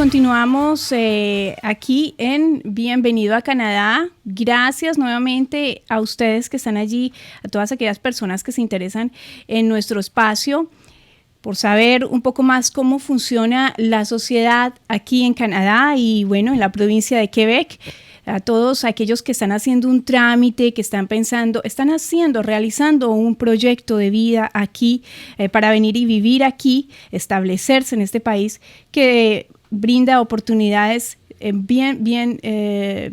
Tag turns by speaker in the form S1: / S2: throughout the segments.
S1: continuamos aquí en Bienvenido a Canadá. Gracias nuevamente a ustedes que están allí, a todas aquellas personas que se interesan en nuestro espacio, por saber un poco más cómo funciona la sociedad aquí en Canadá y bueno, en la provincia de Quebec. A todos aquellos que están haciendo un trámite, que están pensando, realizando un proyecto de vida aquí para venir y vivir aquí, establecerse en este país que brinda oportunidades bien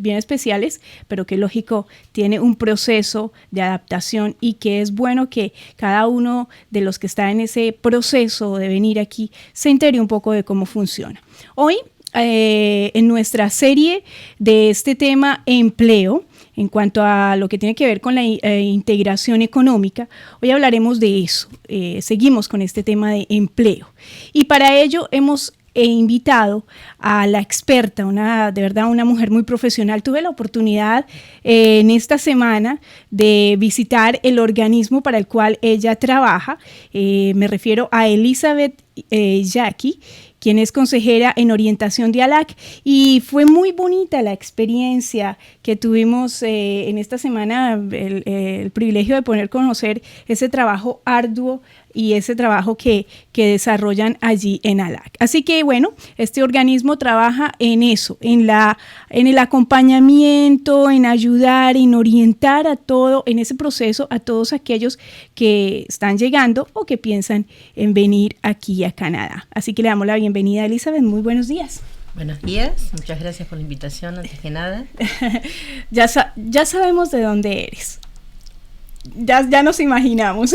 S1: especiales, pero que lógico tiene un proceso de adaptación y que es bueno que cada uno de los que está en ese proceso de venir aquí se entere un poco de cómo funciona. Hoy, en nuestra serie de este tema empleo, en cuanto a lo que tiene que ver con la integración económica, hoy hablaremos de eso. Seguimos con este tema de empleo. Y para ello hemos invitado a la experta, de verdad una mujer muy profesional. Tuve la oportunidad en esta semana de visitar el organismo para el cual ella trabaja. Me refiero a Elizabeth Jackie, quien es consejera en orientación de ALAC, y fue muy bonita la experiencia que tuvimos en esta semana, el privilegio de poder conocer ese trabajo arduo y ese trabajo que desarrollan allí en ALAC. Así que bueno, este organismo trabaja en eso, en el acompañamiento, en ayudar, en orientar en ese proceso a todos aquellos que están llegando o que piensan en venir aquí a Canadá. Así que le damos la bienvenida a Elizabeth. Muy buenos días.
S2: Buenos días, muchas gracias por la invitación, antes que nada.
S1: Ya sabemos de dónde eres. Ya nos imaginamos.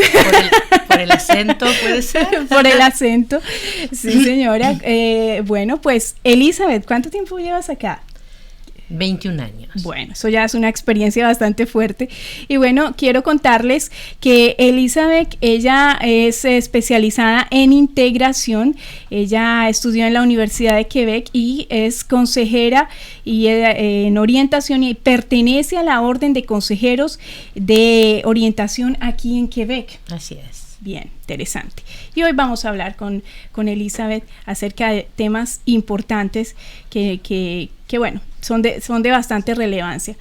S2: Por el acento, ¿puede ser?
S1: Por el acento, sí señora. Bueno, pues Elizabeth, ¿cuánto tiempo llevas acá?
S2: 21 años.
S1: Bueno, eso ya es una experiencia bastante fuerte. Y bueno, quiero contarles que Elizabeth, ella es especializada en integración. Ella estudió en la Universidad de Quebec y es consejera en orientación y pertenece a la Orden de Consejeros de Orientación aquí en Quebec.
S2: Así es.
S1: Bien, interesante. Y hoy vamos a hablar con Elizabeth acerca de temas importantes que bueno, son de bastante relevancia.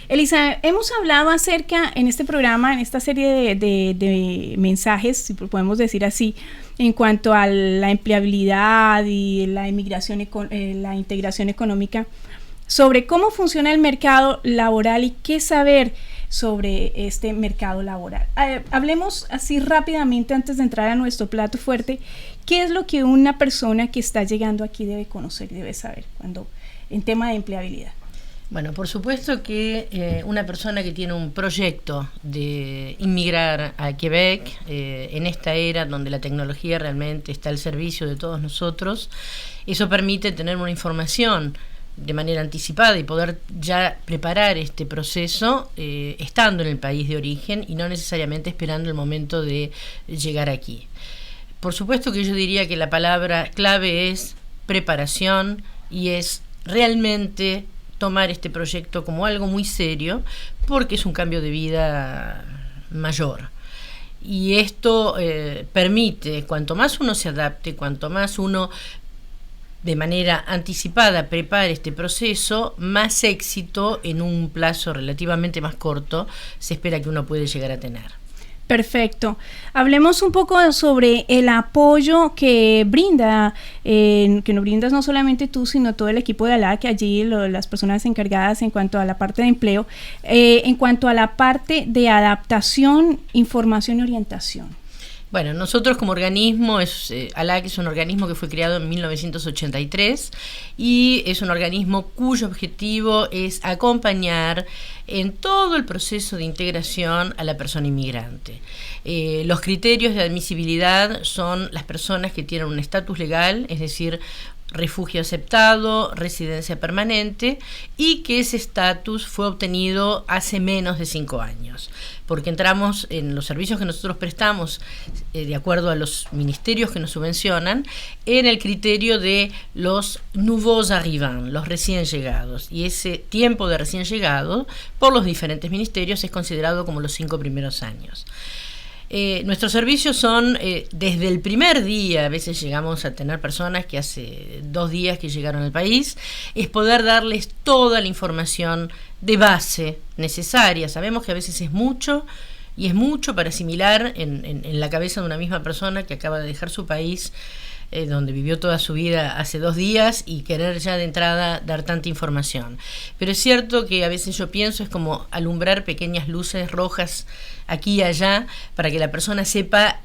S1: Elizabeth, hemos hablado acerca en este programa, en esta serie de mensajes, si podemos decir así, en cuanto a la empleabilidad y la la integración económica, sobre cómo funciona el mercado laboral y qué saber sobre este mercado laboral. Hablemos así rápidamente antes de entrar a nuestro plato fuerte. ¿Qué es lo que una persona que está llegando aquí debe conocer y debe saber en tema de empleabilidad?
S2: Bueno, por supuesto que una persona que tiene un proyecto de inmigrar a Quebec, en esta era donde la tecnología realmente está al servicio de todos nosotros, eso permite tener una información de manera anticipada y poder ya preparar este proceso estando en el país de origen y no necesariamente esperando el momento de llegar aquí. Por supuesto que yo diría que la palabra clave es preparación y es realmente tomar este proyecto como algo muy serio porque es un cambio de vida mayor. Y esto permite, cuanto más uno se adapte, cuanto más uno de manera anticipada prepare este proceso, más éxito en un plazo relativamente más corto se espera que uno puede llegar a tener.
S1: Perfecto. Hablemos un poco sobre el apoyo que brinda, que nos brindas no solamente tú, sino todo el equipo de ALAC, allí las personas encargadas en cuanto a la parte de empleo, en cuanto a la parte de adaptación, información y orientación.
S2: Bueno, nosotros como organismo, ALAC es un organismo que fue creado en 1983 y es un organismo cuyo objetivo es acompañar en todo el proceso de integración a la persona inmigrante. Los criterios de admisibilidad son las personas que tienen un estatus legal, es decir, refugio aceptado, residencia permanente, y que ese estatus fue obtenido hace menos de 5 años, porque entramos en los servicios que nosotros prestamos, de acuerdo a los ministerios que nos subvencionan, en el criterio de los nouveaux arrivants, los recién llegados, y ese tiempo de recién llegado, por los diferentes ministerios, es considerado como los 5 primeros años. Nuestros servicios son desde el primer día, a veces llegamos a tener personas que hace 2 días que llegaron al país, es poder darles toda la información de base necesaria. Sabemos que a veces es mucho, y es mucho para asimilar en la cabeza de una misma persona que acaba de dejar su país, donde vivió toda su vida hace 2 días, y querer ya de entrada dar tanta información. Pero es cierto que a veces yo pienso, es como alumbrar pequeñas luces rojas aquí y allá para que la persona sepa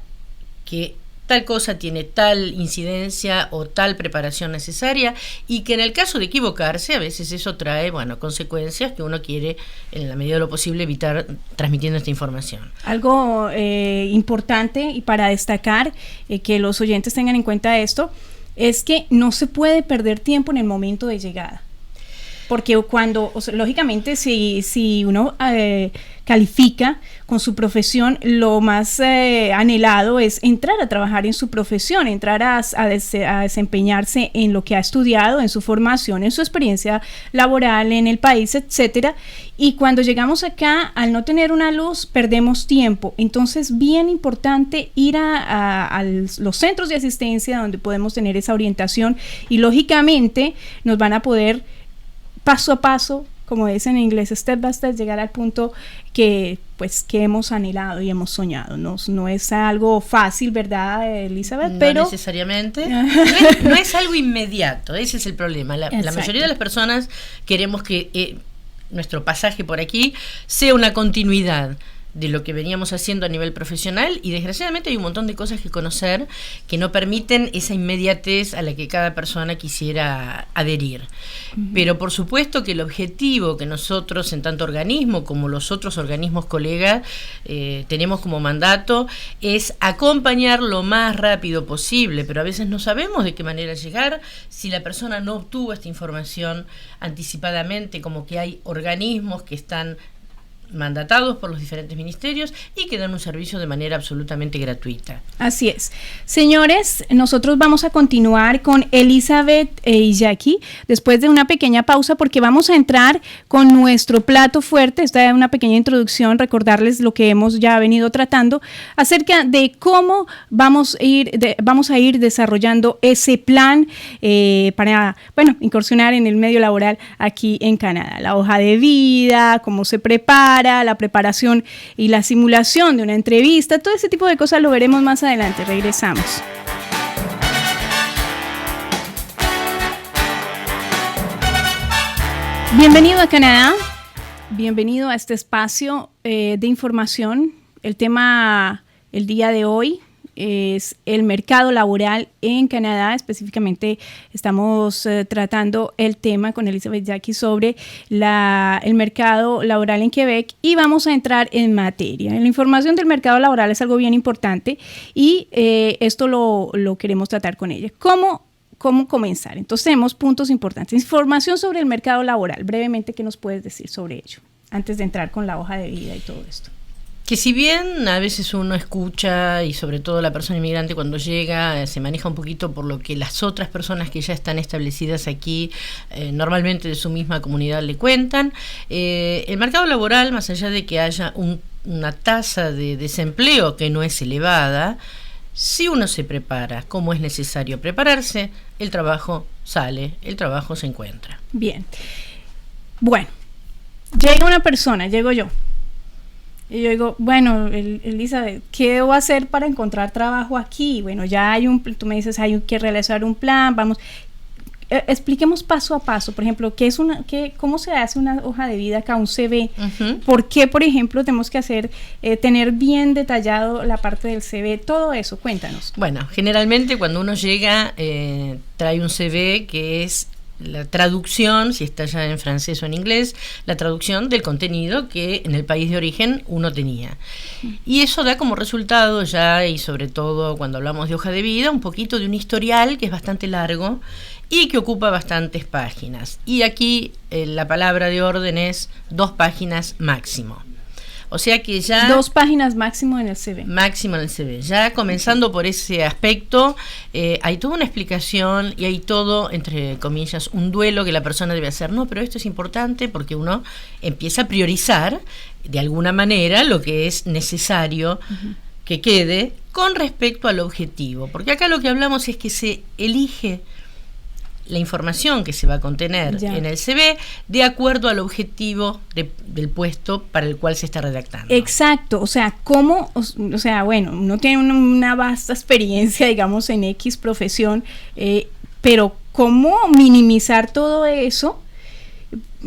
S2: que tal cosa tiene tal incidencia o tal preparación necesaria, y que en el caso de equivocarse a veces eso trae, consecuencias que uno quiere en la medida de lo posible evitar transmitiendo esta información.
S1: Algo importante y para destacar, que los oyentes tengan en cuenta esto, es que no se puede perder tiempo en el momento de llegada. Porque lógicamente, si uno califica con su profesión, lo más anhelado es entrar a trabajar en su profesión, entrar a desempeñarse en lo que ha estudiado, en su formación, en su experiencia laboral en el país, etcétera. Y cuando llegamos acá, al no tener una luz, perdemos tiempo. Entonces, bien importante ir a los centros de asistencia donde podemos tener esa orientación, y lógicamente nos van a poder paso a paso, como dicen en inglés, step by step, llegar al punto que hemos anhelado y hemos soñado. No es algo fácil, ¿verdad, Elizabeth? Pero
S2: no necesariamente. No es algo inmediato, ese es el problema. La mayoría de las personas queremos que nuestro pasaje por aquí sea una continuidad de lo que veníamos haciendo a nivel profesional, y desgraciadamente hay un montón de cosas que conocer que no permiten esa inmediatez a la que cada persona quisiera adherir. Pero por supuesto que el objetivo que nosotros, en tanto organismo como los otros organismos colegas, tenemos como mandato es acompañar lo más rápido posible, pero a veces no sabemos de qué manera llegar si la persona no obtuvo esta información anticipadamente, como que hay organismos que están mandatados por los diferentes ministerios y que dan un servicio de manera absolutamente gratuita.
S1: Así es. Señores, nosotros vamos a continuar con Elizabeth y Jackie después de una pequeña pausa, porque vamos a entrar con nuestro plato fuerte. Esta es una pequeña introducción, recordarles lo que hemos ya venido tratando acerca de cómo vamos a ir desarrollando ese plan para, incursionar en el medio laboral aquí en Canadá. La hoja de vida, cómo se prepara, la preparación y la simulación de una entrevista, todo ese tipo de cosas lo veremos más adelante. Regresamos. Bienvenido a Canadá, bienvenido a este espacio de información. El tema el día de hoy es el mercado laboral en Canadá. Específicamente estamos tratando el tema con Elizabeth Jackie sobre el mercado laboral en Quebec, y vamos a entrar en materia. La información del mercado laboral es algo bien importante, y esto lo queremos tratar con ella. ¿Cómo comenzar? Entonces tenemos puntos importantes. Información sobre el mercado laboral. Brevemente, ¿qué nos puedes decir sobre ello antes de entrar con la hoja de vida y todo esto?
S2: Que si bien a veces uno escucha, y sobre todo la persona inmigrante cuando llega, se maneja un poquito por lo que las otras personas que ya están establecidas aquí, normalmente de su misma comunidad, le cuentan, el mercado laboral, más allá de que haya una tasa de desempleo que no es elevada, si uno se prepara como es necesario prepararse, el trabajo sale, el trabajo se encuentra.
S1: Bien. Bueno, llega una persona, llego yo. Y yo digo, Elizabeth, ¿qué debo hacer para encontrar trabajo aquí? Bueno, ya tú me dices, hay que realizar un plan, vamos. Expliquemos paso a paso, por ejemplo, ¿cómo se hace una hoja de vida acá, un CV? Uh-huh. ¿Por qué, por ejemplo, tenemos que tener bien detallado la parte del CV? Todo eso, cuéntanos.
S2: Bueno, generalmente cuando uno llega, trae un CV que es la traducción, si está ya en francés o en inglés, la traducción del contenido que en el país de origen uno tenía. Y eso da como resultado ya, y sobre todo cuando hablamos de hoja de vida, un poquito de un historial que es bastante largo y que ocupa bastantes páginas. Y aquí la palabra de orden es 2 páginas máximo. O sea que ya...
S1: 2 páginas máximo en el CV.
S2: Máximo en el CV. Ya comenzando por ese aspecto, hay toda una explicación y hay todo, entre comillas, un duelo que la persona debe hacer. No, pero esto es importante porque uno empieza a priorizar de alguna manera lo que es necesario que quede con respecto al objetivo, porque acá lo que hablamos es que se elige la información que se va a contener en el CV de acuerdo al objetivo del puesto para el cual se está redactando.
S1: Exacto, o sea, cómo, o sea, bueno, uno tiene una vasta experiencia, digamos, en X profesión, pero cómo minimizar todo eso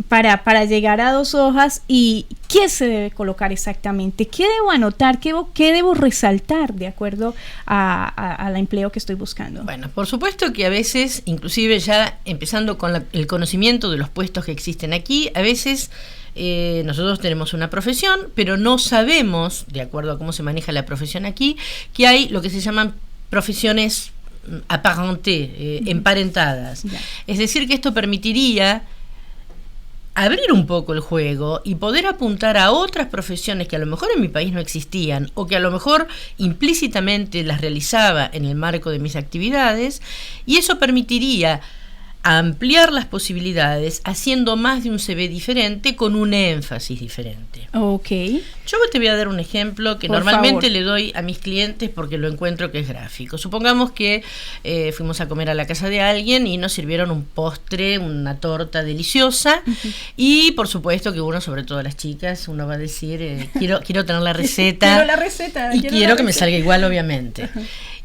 S1: para llegar a 2 hojas y qué se debe colocar exactamente, qué debo anotar, qué debo resaltar de acuerdo al empleo que estoy buscando.
S2: Bueno, por supuesto que a veces, inclusive ya empezando con el conocimiento de los puestos que existen aquí, a veces nosotros tenemos una profesión, pero no sabemos, de acuerdo a cómo se maneja la profesión aquí, que hay lo que se llaman profesiones apparentés, emparentadas. Es decir, que esto permitiría abrir un poco el juego y poder apuntar a otras profesiones que a lo mejor en mi país no existían o que a lo mejor implícitamente las realizaba en el marco de mis actividades, y eso permitiría ampliar las posibilidades haciendo más de un CV diferente con un énfasis diferente.
S1: Ok.
S2: Yo te voy a dar un ejemplo que
S1: Por
S2: normalmente
S1: favor.
S2: le doy a mis clientes porque lo encuentro que es gráfico. Supongamos que fuimos a comer a la casa de alguien y nos sirvieron un postre, una torta deliciosa, y por supuesto que uno, sobre todo las chicas, uno va a decir, quiero tener la receta.
S1: Quiero la receta.
S2: Y quiero que me salga igual, obviamente.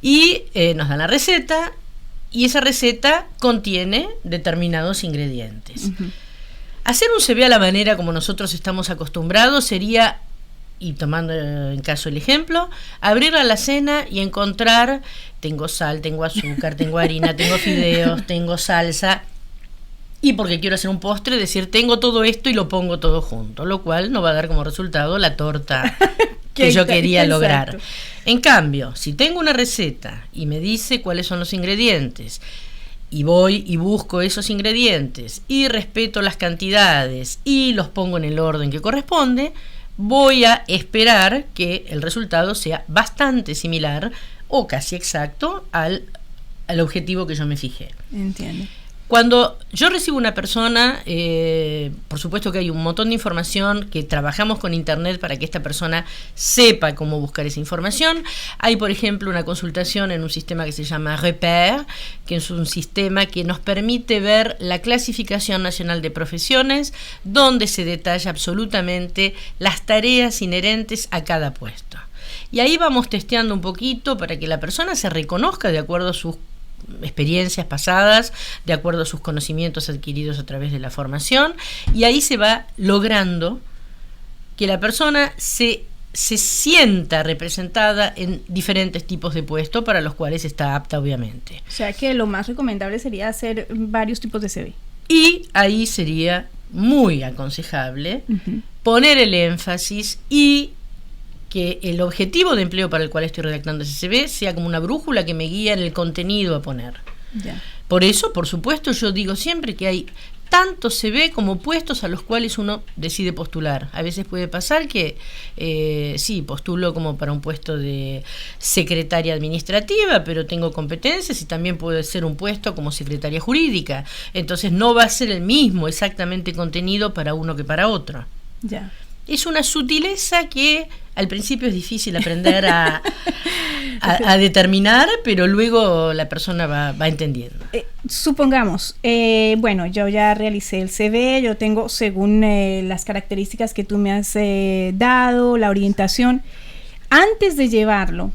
S2: Y nos dan la receta, y esa receta contiene determinados ingredientes. Hacer un CV a la manera como nosotros estamos acostumbrados sería, y tomando en caso el ejemplo, abrir la alacena y encontrar, tengo sal, tengo azúcar, tengo harina, tengo fideos, tengo salsa, y porque quiero hacer un postre, decir tengo todo esto y lo pongo todo junto, lo cual no va a dar como resultado la torta que yo quería lograr. En cambio, si tengo una receta y me dice cuáles son los ingredientes, y voy y busco esos ingredientes y respeto las cantidades y los pongo en el orden que corresponde, voy a esperar que el resultado sea bastante similar o casi exacto al objetivo que yo me fijé.
S1: Entiendo.
S2: Cuando yo recibo una persona, por supuesto que hay un montón de información que trabajamos con internet para que esta persona sepa cómo buscar esa información. Hay, por ejemplo, una consultación en un sistema que se llama Repère, que es un sistema que nos permite ver la clasificación nacional de profesiones, donde se detalla absolutamente las tareas inherentes a cada puesto. Y ahí vamos testeando un poquito para que la persona se reconozca de acuerdo a sus experiencias pasadas, de acuerdo a sus conocimientos adquiridos a través de la formación, y ahí se va logrando que la persona se sienta representada en diferentes tipos de puestos para los cuales está apta, obviamente.
S1: O sea que lo más recomendable sería hacer varios tipos de CV.
S2: Y ahí sería muy aconsejable poner el énfasis y que el objetivo de empleo para el cual estoy redactando ese CV sea como una brújula que me guía en el contenido a poner.
S1: Ya.
S2: Por eso, por supuesto, yo digo siempre que hay tanto CV como puestos a los cuales uno decide postular. A veces puede pasar que sí, postulo como para un puesto de secretaria administrativa, pero tengo competencias, y también puede ser un puesto como secretaria jurídica. Entonces no va a ser el mismo exactamente contenido para uno que para otro.
S1: Ya.
S2: Es una sutileza que al principio es difícil aprender a determinar, pero luego la persona va entendiendo.
S1: Supongamos, bueno, yo ya realicé el CV, yo tengo, según las características que tú me has dado, la orientación. Antes de llevarlo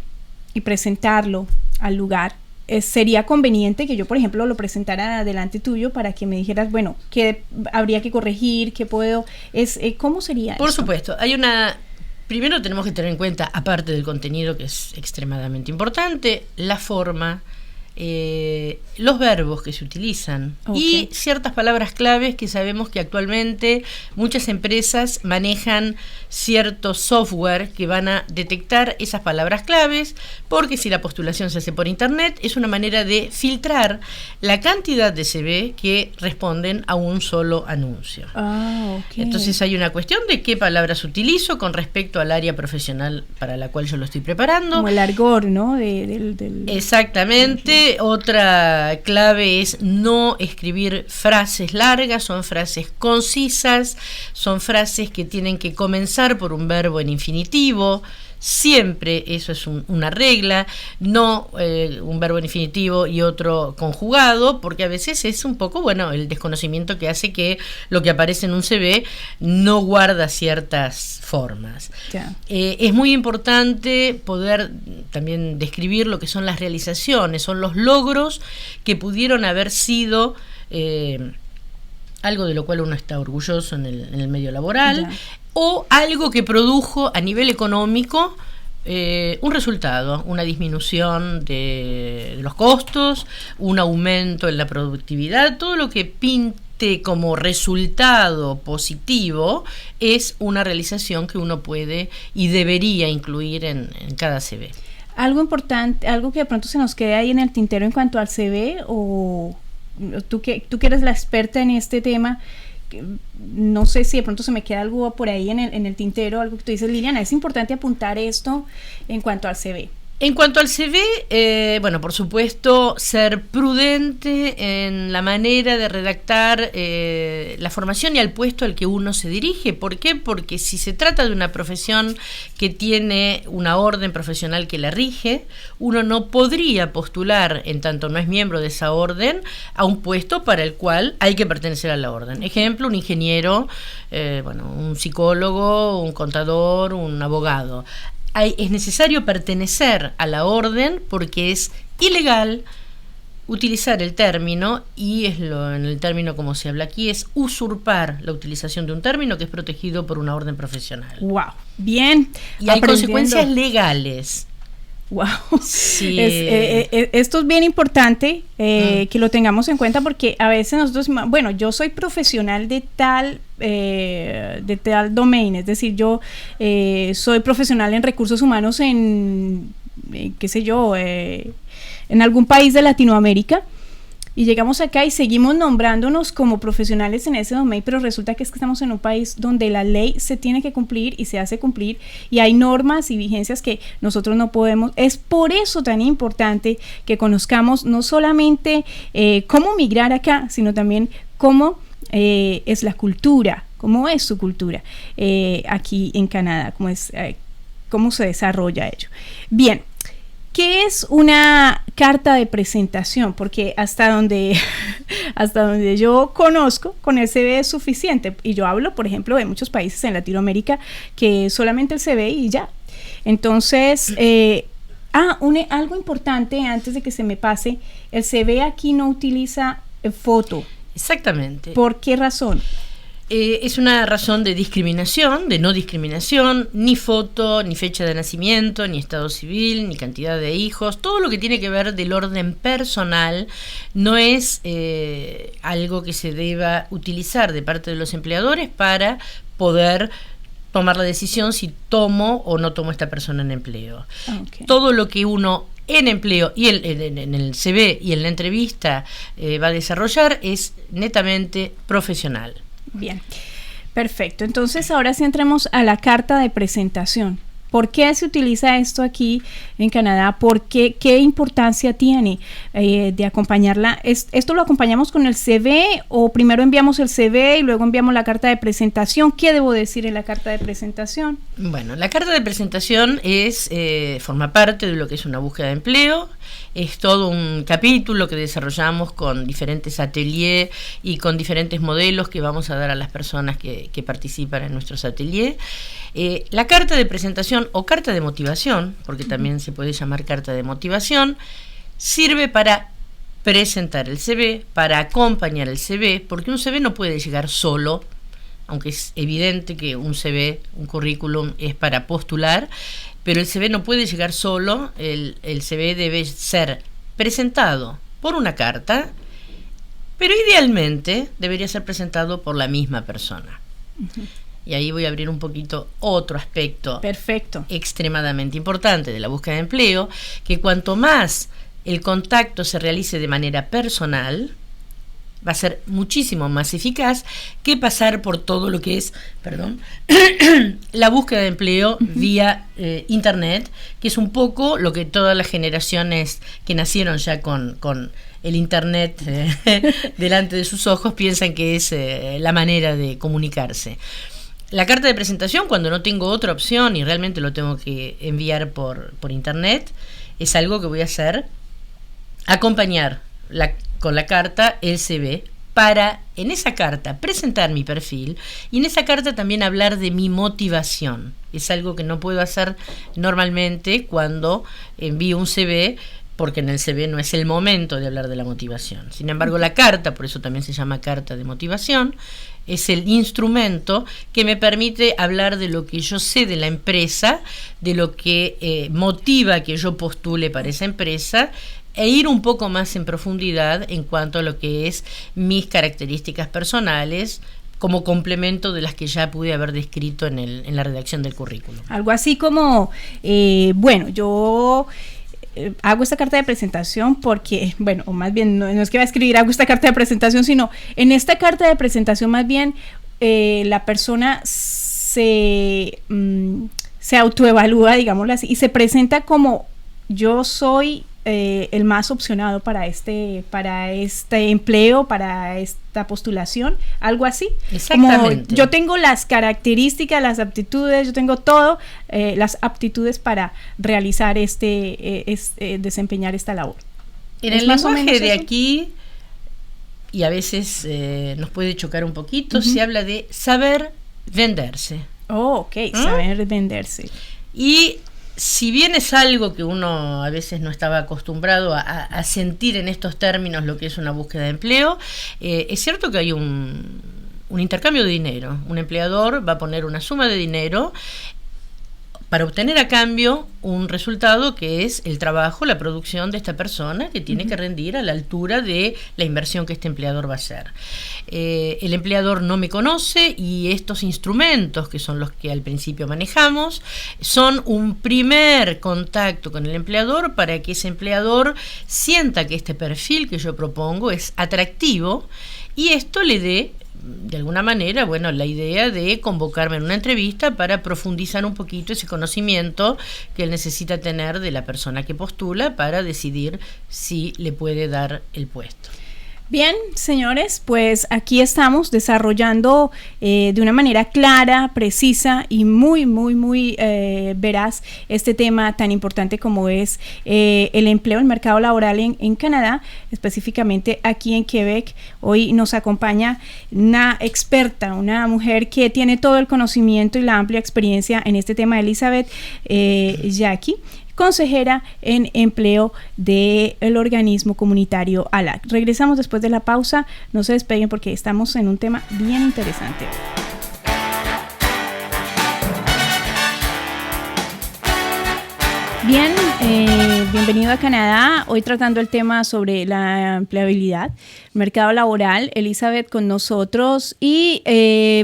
S1: y presentarlo al lugar, sería conveniente que yo, por ejemplo, lo presentara delante tuyo para que me dijeras, bueno, qué habría que corregir, qué puedo, ¿cómo sería
S2: Por
S1: eso?
S2: supuesto, primero tenemos que tener en cuenta, aparte del contenido, que es extremadamente importante, la forma, los verbos que se utilizan, y ciertas palabras claves que sabemos que actualmente muchas empresas manejan cierto software que van a detectar esas palabras claves, porque si la postulación se hace por internet es una manera de filtrar la cantidad de CV que responden a un solo anuncio. Entonces hay una cuestión de qué palabras utilizo con respecto al área profesional para la cual yo lo estoy preparando.
S1: Como el argot, ¿no?
S2: Exactamente. Otra clave es no escribir frases largas, son frases concisas, son frases que tienen que comenzar por un verbo en infinitivo. siempre eso es una regla, no un verbo en infinitivo y otro conjugado, porque a veces es un poco, el desconocimiento que hace que lo que aparece en un CV no guarda ciertas formas.
S1: Ya.
S2: Es muy importante poder también describir lo que son las realizaciones, son los logros que pudieron haber sido algo de lo cual uno está orgulloso en el medio laboral, ya, o algo que produjo a nivel económico un resultado, una disminución de los costos, un aumento en la productividad, todo lo que pinte como resultado positivo es una realización que uno puede y debería incluir en cada CV.
S1: Algo importante, algo que de pronto se nos quede ahí en el tintero en cuanto al CV, o tú que eres la experta en este tema, no sé si de pronto se me queda algo por ahí en el tintero, algo que tú dices, Liliana, es importante apuntar esto en cuanto al CV.
S2: En cuanto al CV, por supuesto, ser prudente en la manera de redactar la formación y al puesto al que uno se dirige. ¿Por qué? Porque si se trata de una profesión que tiene una orden profesional que la rige, uno no podría postular, en tanto no es miembro de esa orden, a un puesto para el cual hay que pertenecer a la orden. Ejemplo, un ingeniero, un psicólogo, un contador, un abogado. Es necesario pertenecer a la orden porque es ilegal utilizar el término, y en el término como se habla aquí, es usurpar la utilización de un término que es protegido por una orden profesional.
S1: ¡Wow! Bien.
S2: Y hay consecuencias legales.
S1: Wow.
S2: Sí.
S1: Esto es bien importante que lo tengamos en cuenta, porque a veces nosotros, yo soy profesional de tal domain, es decir, yo soy profesional en recursos humanos en algún país de Latinoamérica, y llegamos acá y seguimos nombrándonos como profesionales en ese domain, pero resulta que estamos en un país donde la ley se tiene que cumplir y se hace cumplir, y hay normas y vigencias que nosotros no podemos. Es por eso tan importante que conozcamos no solamente cómo migrar acá, sino también cómo es la cultura, cómo es su cultura aquí en Canadá, cómo se desarrolla ello. Bien. ¿Qué es una carta de presentación? Porque hasta donde yo conozco, con el CV es suficiente. Y yo hablo, por ejemplo, de muchos países en Latinoamérica que solamente el CV y ya. Entonces, algo importante antes de que se me pase, el CV aquí no utiliza foto.
S2: Exactamente.
S1: ¿Por qué razón?
S2: Es una razón de discriminación, de no discriminación, ni foto, ni fecha de nacimiento, ni estado civil, ni cantidad de hijos. Todo lo que tiene que ver del orden personal no es algo que se deba utilizar de parte de los empleadores para poder tomar la decisión si tomo o no tomo a esta persona en empleo. Okay. Todo lo que uno en empleo y en el CV y en la entrevista va a desarrollar es netamente profesional.
S1: Bien, perfecto. Entonces ahora sí entremos a la carta de presentación. ¿Por qué se utiliza esto aquí en Canadá? ¿Qué importancia tiene de acompañarla? ¿Esto lo acompañamos con el CV o primero enviamos el CV y luego enviamos la carta de presentación? ¿Qué debo decir en la carta de presentación?
S2: Bueno, la carta de presentación forma parte de lo que es una búsqueda de empleo. Es todo un capítulo que desarrollamos con diferentes ateliers y con diferentes modelos que vamos a dar a las personas que participan en nuestros ateliers. La carta de presentación o carta de motivación, porque también se puede llamar carta de motivación, sirve para presentar el CV, para acompañar el CV, porque un CV no puede llegar solo, aunque es evidente que un CV, un currículum, es para postular, pero el CV no puede llegar solo. El CV debe ser presentado por una carta, pero idealmente debería ser presentado por la misma persona. Uh-huh. Y ahí voy a abrir un poquito otro aspecto.
S1: Perfecto.
S2: Extremadamente importante de la búsqueda de empleo, que cuanto más el contacto se realice de manera personal, va a ser muchísimo más eficaz que pasar por todo lo que es, la búsqueda de empleo vía internet, que es un poco lo que todas las generaciones que nacieron ya con el internet delante de sus ojos piensan que es la manera de comunicarse. La carta de presentación, cuando no tengo otra opción y realmente lo tengo que enviar por internet, es algo que voy a hacer, acompañar con la carta el CV, para en esa carta presentar mi perfil y en esa carta también hablar de mi motivación. Es algo que no puedo hacer normalmente cuando envío un CV, porque en el CV no es el momento de hablar de la motivación. Sin embargo, la carta, por eso también se llama carta de motivación, es el instrumento que me permite hablar de lo que yo sé de la empresa, de lo que motiva que yo postule para esa empresa, e ir un poco más en profundidad en cuanto a lo que es mis características personales, como complemento de las que ya pude haber descrito en la redacción del currículum.
S1: Algo así como, bueno, yo hago esta carta de presentación porque, bueno, o más bien no es que va a escribir hago esta carta de presentación, sino en esta carta de presentación más bien la persona se autoevalúa, digámoslo así, y se presenta como yo soy el más opcionado para este empleo, para esta postulación, algo así.
S2: Exactamente.
S1: Como yo tengo las características, las aptitudes, yo tengo todo, las aptitudes para realizar desempeñar esta labor.
S2: En el lenguaje de aquí, y a veces nos puede chocar un poquito, se habla de saber venderse.
S1: Oh, ok, saber venderse.
S2: Y si bien es algo que uno a veces no estaba acostumbrado a sentir en estos términos lo que es una búsqueda de empleo, es cierto que hay un intercambio de dinero. Un empleador va a poner una suma de dinero para obtener a cambio un resultado que es el trabajo, la producción de esta persona, que tiene que rendir a la altura de la inversión que este empleador va a hacer. El empleador no me conoce y estos instrumentos, que son los que al principio manejamos, son un primer contacto con el empleador para que ese empleador sienta que este perfil que yo propongo es atractivo y esto le dé, de alguna manera, bueno, la idea de convocarme en una entrevista para profundizar un poquito ese conocimiento que él necesita tener de la persona que postula para decidir si le puede dar el puesto.
S1: Bien, señores, pues aquí estamos desarrollando de una manera clara, precisa y muy veraz este tema tan importante como es el empleo, el mercado laboral en Canadá, específicamente aquí en Quebec. Hoy nos acompaña una experta, una mujer que tiene todo el conocimiento y la amplia experiencia en este tema, Elizabeth Jacqui, consejera en empleo del organismo comunitario ALAC. Regresamos después de la pausa, no se despeguen porque estamos en un tema bien interesante. Bien, bienvenido a Canadá. Hoy tratando el tema sobre la empleabilidad, mercado laboral. Elizabeth con nosotros y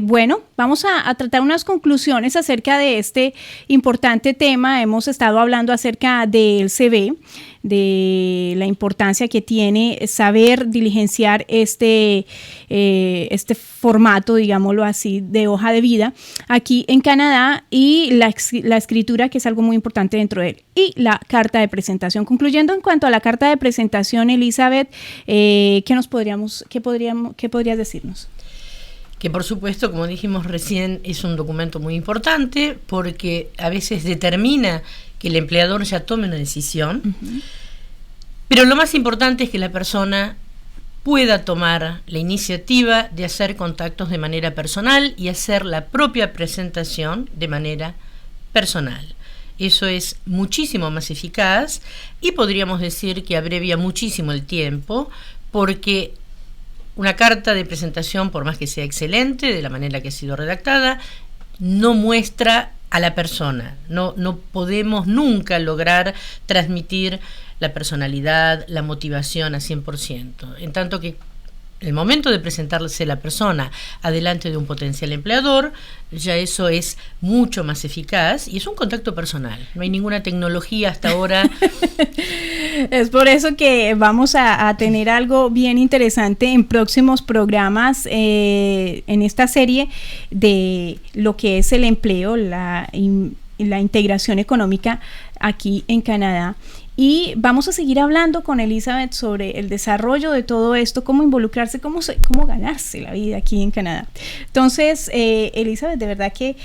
S1: bueno, vamos a tratar unas conclusiones acerca de este importante tema. Hemos estado hablando acerca del CV, de la importancia que tiene saber diligenciar este formato, digámoslo así, de hoja de vida aquí en Canadá y la escritura, que es algo muy importante dentro de él, y la carta de presentación. Concluyendo en cuanto a la carta de presentación, Elizabeth, ¿qué podrías decirnos?
S2: Que por supuesto, como dijimos recién, es un documento muy importante porque a veces determina que el empleador ya tome una decisión, pero lo más importante es que la persona pueda tomar la iniciativa de hacer contactos de manera personal y hacer la propia presentación de manera personal. Eso es muchísimo más eficaz y podríamos decir que abrevia muchísimo el tiempo, porque una carta de presentación, por más que sea excelente, de la manera que ha sido redactada, no muestra a la persona. No podemos nunca lograr transmitir la personalidad, la motivación a 100%. En tanto que el momento de presentarse la persona adelante de un potencial empleador, ya eso es mucho más eficaz y es un contacto personal. No hay ninguna tecnología hasta ahora.
S1: Es por eso que vamos a tener algo bien interesante en próximos programas en esta serie de lo que es el empleo, la integración económica aquí en Canadá. Y vamos a seguir hablando con Elizabeth sobre el desarrollo de todo esto, cómo involucrarse, cómo ganarse la vida aquí en Canadá. Entonces, Elizabeth, de verdad que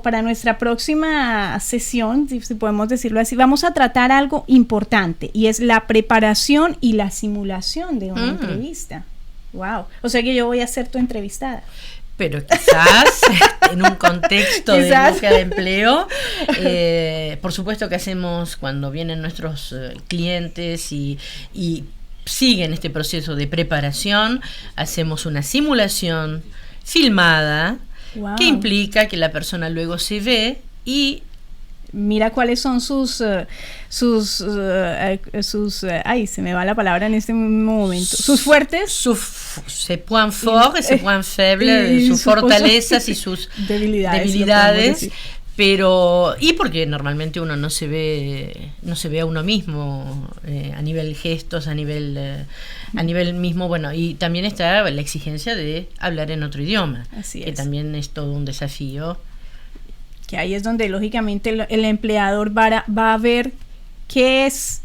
S1: para nuestra próxima sesión, si podemos decirlo así, vamos a tratar algo importante y es la preparación y la simulación de una entrevista. Wow. O sea que yo voy a ser tu entrevistada.
S2: Pero quizás en un contexto de búsqueda de empleo, por supuesto que hacemos cuando vienen nuestros clientes y siguen este proceso de preparación, hacemos una simulación filmada que implica que la persona luego se ve y
S1: mira cuáles son sus ay, se me va la palabra en este momento, sus fuertes,
S2: ses points forts y ses points faibles, sus fortalezas y sus debilidades, pero y porque normalmente uno no se ve a uno mismo a nivel gestos, a nivel mismo, bueno, y también está la exigencia de hablar en otro idioma, que también es todo un desafío.
S1: Que ahí es donde lógicamente el empleador va a ver qué es,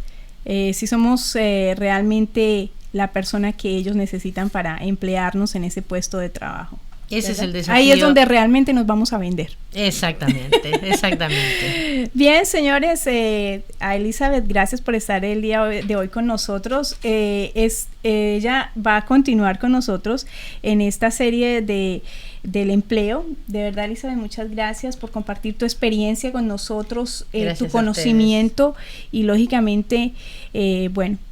S1: si somos realmente la persona que ellos necesitan para emplearnos en ese puesto de trabajo.
S2: Ese es el desafío.
S1: Ahí es donde realmente nos vamos a vender.
S2: Exactamente, exactamente.
S1: Bien, señores, a Elizabeth, gracias por estar el día de hoy con nosotros. Ella va a continuar con nosotros en esta serie del empleo. De verdad, Elizabeth, muchas gracias por compartir tu experiencia con nosotros, tu conocimiento y lógicamente,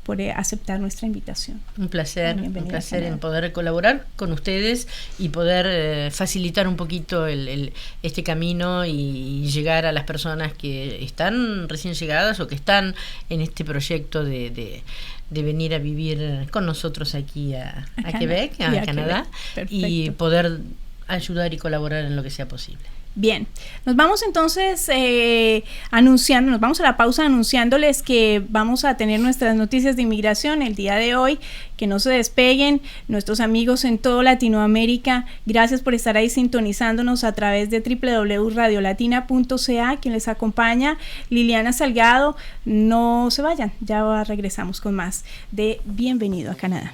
S1: por aceptar nuestra invitación.
S2: Un placer en poder colaborar con ustedes y poder facilitar un poquito este camino y llegar a las personas que están recién llegadas o que están en este proyecto de venir a vivir con nosotros aquí a Quebec, a Canadá, y poder ayudar y colaborar en lo que sea posible.
S1: Bien, nos vamos entonces nos vamos a la pausa anunciándoles que vamos a tener nuestras noticias de inmigración el día de hoy, que no se despeguen nuestros amigos en toda Latinoamérica. Gracias por estar ahí sintonizándonos a través de www.radiolatina.ca. Quien les acompaña, Liliana Salgado. No se vayan, ya regresamos con más de Bienvenido a Canadá.